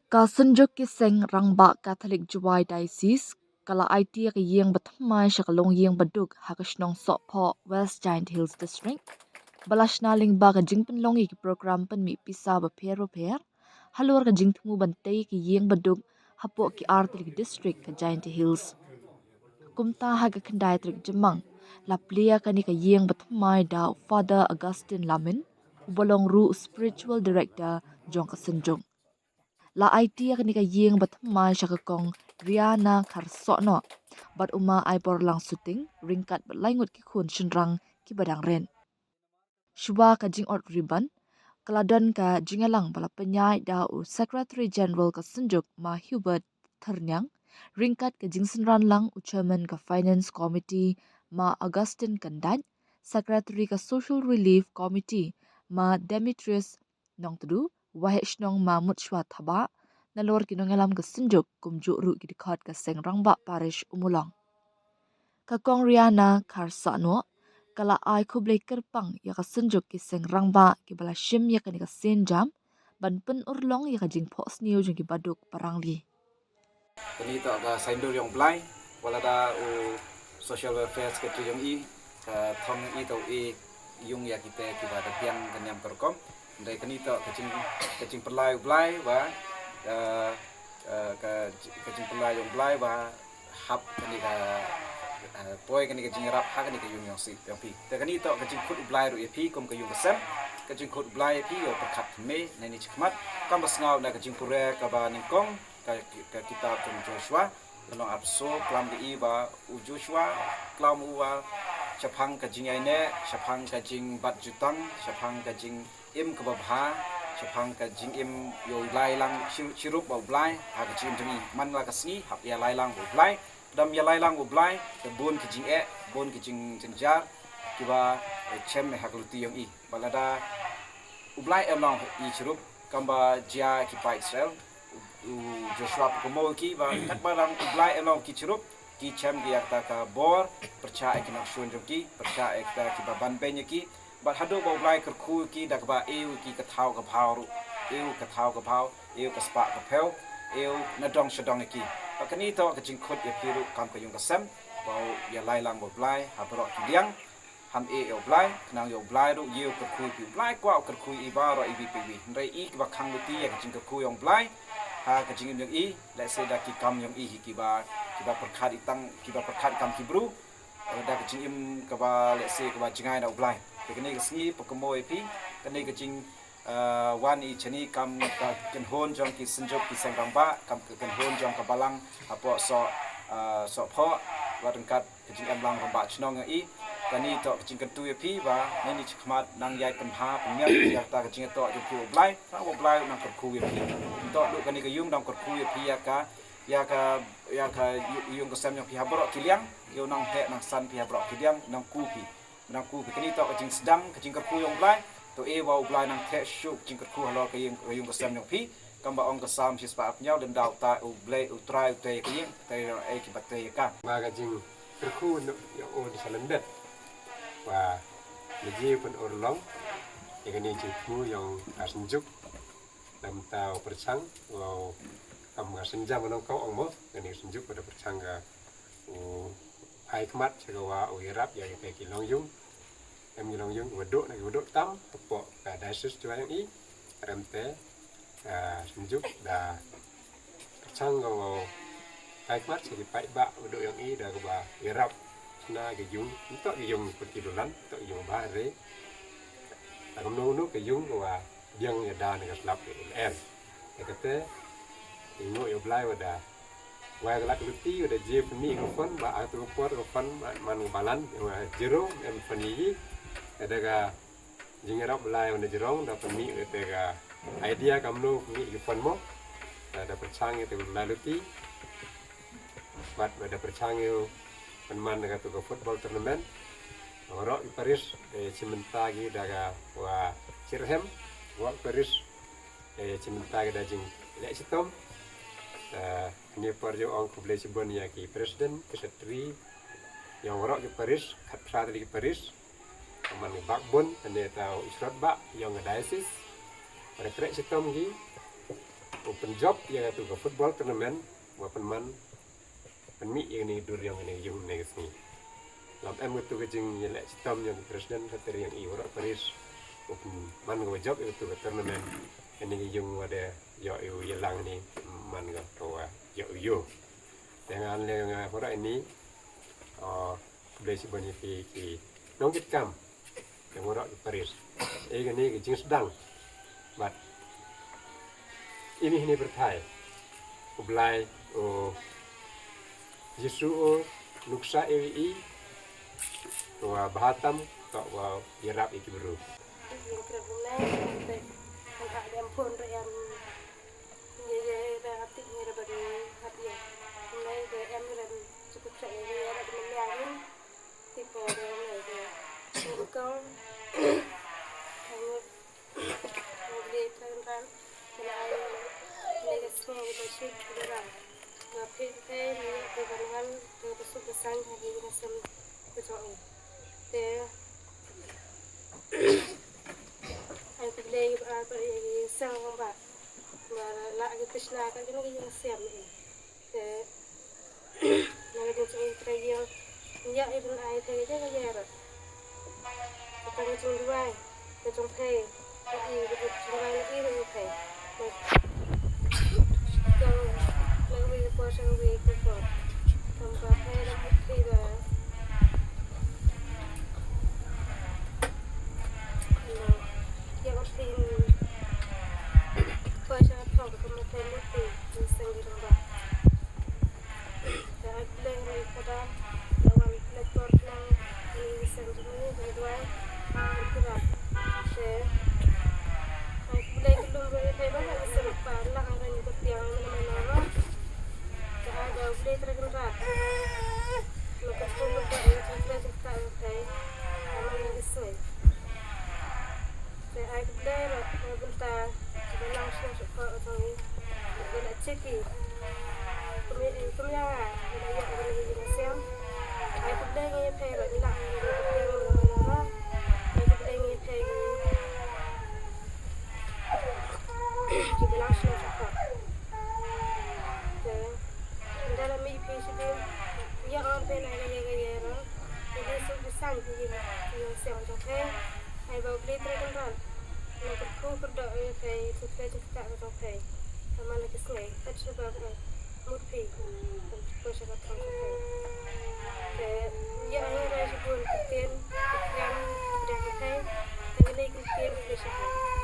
Kasunjuk ki seng rangba Catholic Juwai Diocese kala IT ka yeng batmai shakalong yeng baduk hakashnong sopho West Giant Hills District balashna lingba ka jingpen longi ki program pen mi pisa ba per halur ka jingtmu bantei ki yeng baduk hapo ki artlik district ka Giant Hills kumta haga kendai trik jemang laplia kani ka yeng batmai da Father Augustine Lamin ubolong ru spiritual director Jong Kasunjuk la IT kani ka yeng batmai shakakong Riana Karsokno bat uma ai lang suting ringkat bat laingut ki khun shinrang ki badang ren Shuba ka jing ot riban Keladon ka jingalang bala penyai da u Secretary General ka Sunjuk ma Hubert Ternyang ringkat ka jingsenran lang u Chairman ka Finance Committee ma Augustine Kandan Secretary ka Social Relief Committee ma Demetrius Nongtdu wahishnong ma Mutshwa Thaba nalor kinongalam ka Sunjuk kumjuk ru gidikhat ka Sengrangba Parish Umulang ka Kong Riana Karsano kala ai kublai kerpang ya ka senjuk ki seng rangba ki bala shim ya ka ni ka sen jam ban pen urlong ya ka jing phos niu jing ki baduk parang li Kini to ka saindo yang blai wala da u social welfare secretary yang i ka thong i to i yung ya kita kiba da piang kenyam kerkom dai kini to kacing perlai blai wa ka kacing perlai yang blai wa hap kini ka poi kani ka jing rap ha kani ka yung yang si yang pi da kani to kacing khut blai ru pi kom ka yung kasem kacing khut blai pi yo perkat me nani chikmat kam basngau na kacing pure ka ba ningkong ka kitab Tung Joshua dalam abso kelam di ba u Joshua kelam uwa chapang ka jing aine chapang ka jing bat jutang chapang ka jing im ka babha chapang ka jing im yo lai lang chirup ba blai ha ka jing jing man la ka sni hap ya lai lang ba blai dam ya lai lang ba blai ka bon ka jing bon ka jing jar kiba chem me hakluti yang i balada ublai emlang i chirup kamba jia ki pa Israel Joshua Pukumo ki ba kat barang ublai elong ki churup ki chem ki yakta ka bor percaya ki nak shun ki percaya ekta ki ba ban penya ki ba hado ba ublai ker khu ki dak ba eu ki ka thau ka phau eu ka thau ka phau eu ka spa ka pheu eu na dong shadong ki ba kani to ka jing khot ya piru kam ka yung ka sem ba ya lai lang ba ublai ha bro ki liang ham yo blai nang yo blai ru yo ka khu pi blai kwa ka khu i ba ro i bi pi ndai i ba khang lu ti ya jing ka khu yong blai ha ka jing yang i let's say da ki kam yang i ki ba perkhat itang ki ba perkhat kam ki bru da ka jing im ka ba let's say ka ba jingai da blai ke ni ka sni pokemoi pi ka ni ka jing wan i chani kam ka ken hon jong ki senjok ki sengrang ba kam ka ken hon jong ka balang apo so pho wa tengkat ka jing am lang ba chnong yang i kani to kacing kentu ya pi ba ni chikmat nang yai penha pemyak ya ta kacing to ju pu blai ta wo blai nang kerku ya pi to lu kani ka yung nang kerku ya pi ya ka yung ka sam yang pi habro kiliang yo nang he nang san pi habro kiliang nang ku pi kani to kacing sedang kacing kerku yung blai to e wa blai nang the shu kacing kerku halo ka yung ka sam yang pi kamba ong ka sam si spa apnyau dan dau ta u blai u trai te ka yin te e ki batte ka ma kacing kerku yo o di salendet và meji pun urlong ini jitu yang asenjuk dalam tau persang wow kam senjam menong kau ongmo ini senjuk pada persang ga ai kmat segawa irap ya ke kilong yung em kilong yung wedok tam tepo ka dasus tuan yang i remte senjuk da persang ga ai kmat segi pai ba wedok yang i da ga irap na ke yung untuk yung seperti dolan untuk yung bahare agam no ke yung wa yang ya da ne slap el kata ingo yo blai wada wa galak luti wada je peni ko fon ba atu ko fon man balan wa jero em peni ada ga jingerap blai wada jerong da peni te ga idea kamno ni ko fon mo ada percang itu laluti bat wada percang yo man dengan tugas football tournament orang di Paris cimentagi daga wa Cirhem wa Paris cimentagi dajing lek sitom ni parjo ong kuble sibon ya ki presiden kesetri yang orang di Paris khatra di Paris man bakbon ane tau israt ba yang diocese pada trek sitom gi open job yang tu ke football tournament wa penman penmi yang ni dur yang ni yung ni sini lam em tu ke jing yelek sistem yang presiden kata yang i ora Paris open man ke job itu ke tournament ini yung ada yo yelang ni man ke kawa yo dengan yang ora ini beli bani ki nong kit kam yang ora ke Paris ini ke jing sedang but ini bertai ublai Yesu nuksa ewi wa bahatam to wa yerap iki bro yang terbulai sampai ada pun yang hati ni bagi hati ya mulai dari em dan cukup saya dia ada menyaring tipe orang itu kau hanya boleh terangkan mulai negasi bersih orang ngapain ni dengan bersuk besar hari ini sem betul aku boleh sang ba la cái Krishna cái yang xem này để nói đến chuyện cái gì ya ibn ai thế cái gì rồi cái chung duai cái chung thầy cái chung duai cái gì thầy kalau lagi puasa lagi kuat tanpa thầy là thầy là yang tin puasa thọ của mình thầy một tí mình sang đi đâu để lên này pada lawan lektor yang ini sang di mana berdua itu lah saya boleh belum boleh thầy bác lại sẽ phải là anh ấy có tiếng mana mana saya ada boleh tergerak lepas tu lepas itu saya cerita thầy amal yang sesuai saya boleh bentar sudah langsung suka atau boleh ceki kemudian ada yang boleh dimasam saya boleh ni thầy rồi đi lại saya boleh ni thầy sudah langsung suka dalam mimpi sudah yang orang pernah gaya jadi susah yang siang sampai saya bawa beli terkenal nak aku berdoa saya supaya kita berdoa sama lagi sungai tak sebab murfi puasa katong saya yang saya sebut ketian yang berada di sini ketian di sini